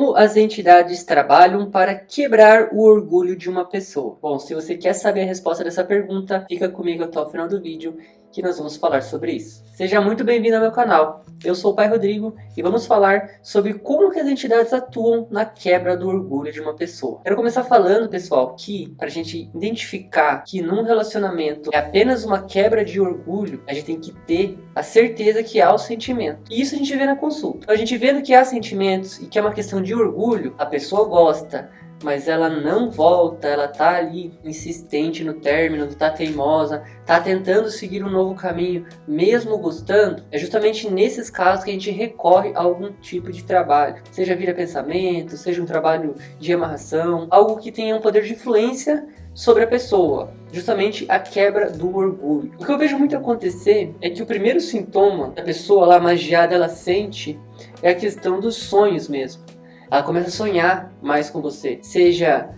Como as entidades trabalham para quebrar o orgulho de uma pessoa? Bom, se você quer saber a resposta dessa pergunta, fica comigo até o final do vídeo que nós vamos falar sobre isso. Seja muito bem-vindo ao meu canal. Eu sou o Pai Rodrigo e vamos falar sobre como que as entidades atuam na quebra do orgulho de uma pessoa. Quero começar falando, pessoal, que para a gente identificar que num relacionamento é apenas uma quebra de orgulho, a gente tem que ter a certeza que há o sentimento. E isso a gente vê na consulta. Então, a gente vendo que há sentimentos e que é uma questão de orgulho, a pessoa gosta, mas ela não volta, ela tá ali insistente no término, tá teimosa, tá tentando seguir um novo caminho, mesmo gostando, é justamente nesses casos que a gente recorre a algum tipo de trabalho. Seja vira pensamento, seja um trabalho de amarração, algo que tenha um poder de influência sobre a pessoa, justamente a quebra do orgulho. O que eu vejo muito acontecer é que o primeiro sintoma da pessoa lá magiada, ela sente, é a questão dos sonhos mesmo. Ela começa a sonhar mais com você, seja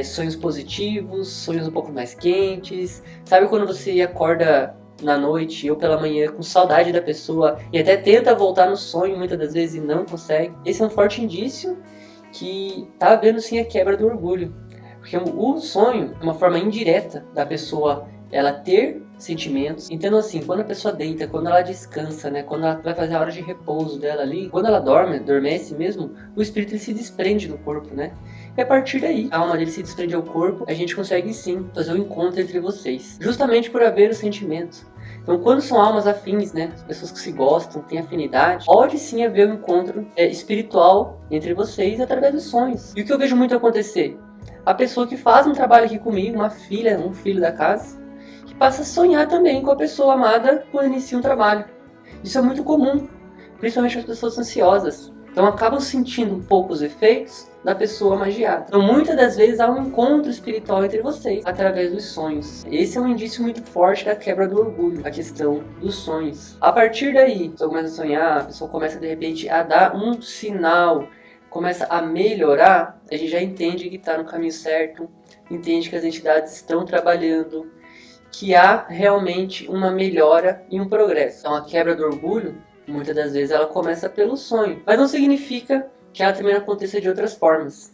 sonhos positivos, sonhos um pouco mais quentes. Sabe quando você acorda na noite ou pela manhã com saudade da pessoa e até tenta voltar no sonho muitas das vezes e não consegue? Esse é um forte indício que tá havendo sim a quebra do orgulho. Porque o sonho é uma forma indireta da pessoa ela ter sentimentos. Então assim, quando a pessoa deita, quando ela descansa, né, quando ela vai fazer a hora de repouso dela ali, quando ela adormece mesmo, o espírito ele se desprende do corpo, né? E a partir daí, a alma dele se desprende ao corpo, a gente consegue sim fazer um encontro entre vocês, justamente por haver os sentimentos. Então quando são almas afins, né, as pessoas que se gostam, têm afinidade, pode sim haver um encontro espiritual entre vocês através dos sonhos. E o que eu vejo muito acontecer? A pessoa que faz um trabalho aqui comigo, uma filha, um filho da casa, que passa a sonhar também com a pessoa amada quando inicia um trabalho. Isso é muito comum, principalmente as pessoas ansiosas. Então acabam sentindo um pouco os efeitos da pessoa magiada. Então muitas das vezes há um encontro espiritual entre vocês através dos sonhos. Esse é um indício muito forte da quebra do orgulho, a questão dos sonhos. A partir daí, a pessoa começa a sonhar, a pessoa começa de repente a dar um sinal, começa a melhorar, a gente já entende que está no caminho certo, entende que as entidades estão trabalhando, que há realmente uma melhora e um progresso. Então a quebra do orgulho, muitas das vezes ela começa pelo sonho, mas não significa que ela também aconteça de outras formas.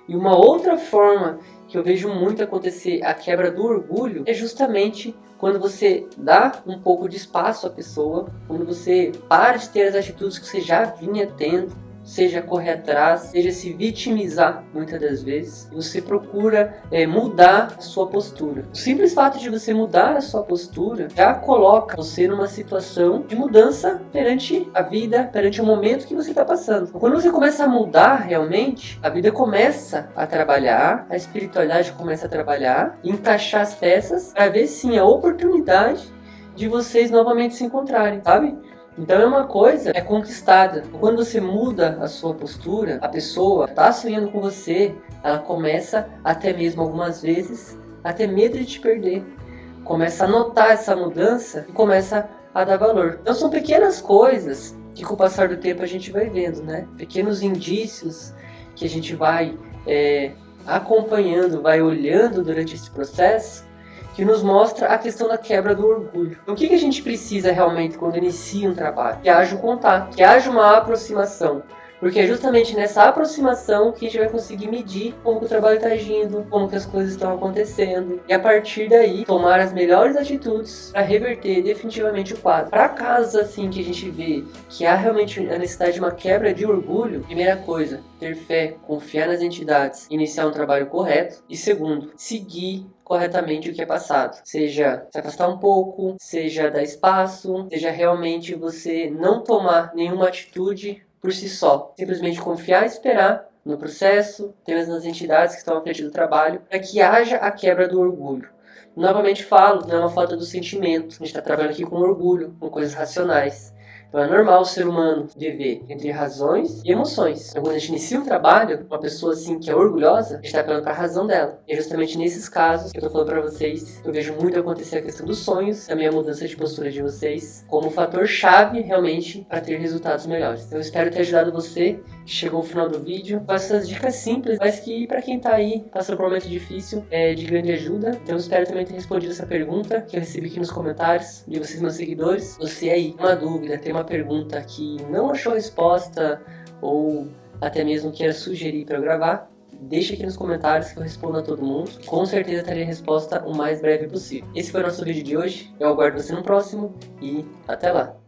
E uma outra forma que eu vejo muito acontecer a quebra do orgulho é justamente quando você dá um pouco de espaço à pessoa, quando você para de ter as atitudes que você já vinha tendo, seja correr atrás, seja se vitimizar muitas das vezes, e você procura mudar a sua postura. O simples fato de você mudar a sua postura já coloca você numa situação de mudança perante a vida, perante o momento que você está passando. Quando você começa a mudar realmente, a vida começa a trabalhar, a espiritualidade começa a trabalhar, encaixar as peças para ver sim a oportunidade de vocês novamente se encontrarem, sabe? Então é uma coisa conquistada. Quando você muda a sua postura, a pessoa está sonhando com você, ela começa até mesmo algumas vezes a ter medo de te perder. Começa a notar essa mudança e começa a dar valor. Então são pequenas coisas que com o passar do tempo a gente vai vendo, né? Pequenos indícios que a gente vai acompanhando, vai olhando durante esse processo, que nos mostra a questão da quebra do orgulho. O que a gente precisa realmente quando inicia um trabalho? Que haja um contato, que haja uma aproximação. Porque é justamente nessa aproximação que a gente vai conseguir medir como que o trabalho está agindo, como que as coisas estão acontecendo. E a partir daí, tomar as melhores atitudes para reverter definitivamente o quadro. Para casos assim que a gente vê que há realmente a necessidade de uma quebra de orgulho, primeira coisa, ter fé, confiar nas entidades, iniciar um trabalho correto. E segundo, seguir corretamente o que é passado. Seja se afastar um pouco, seja dar espaço, seja realmente você não tomar nenhuma atitude por si só. Simplesmente confiar e esperar no processo, apenas nas entidades que estão à frente do trabalho, para que haja a quebra do orgulho. Novamente falo, não é uma falta do sentimento. A gente está trabalhando aqui com orgulho, com coisas racionais. Então é normal o ser humano viver entre razões e emoções. Então, quando a gente inicia um trabalho, uma pessoa assim que é orgulhosa, a gente está apelando para a razão dela. E é justamente nesses casos que eu estou falando para vocês, que eu vejo muito acontecer a questão dos sonhos, também a mudança de postura de vocês, como fator chave realmente para ter resultados melhores. Então, eu espero ter ajudado você. Chegou o final do vídeo com essas dicas simples, mas que para quem está aí passando por um momento difícil é de grande ajuda. Então eu espero também ter respondido essa pergunta que eu recebi aqui nos comentários de vocês, meus seguidores. Você aí, uma dúvida, tem uma pergunta que não achou resposta ou até mesmo queira sugerir para eu gravar, deixa aqui nos comentários que eu respondo a todo mundo. Com certeza terei a resposta o mais breve possível. Esse foi o nosso vídeo de hoje. Eu aguardo você no próximo e até lá!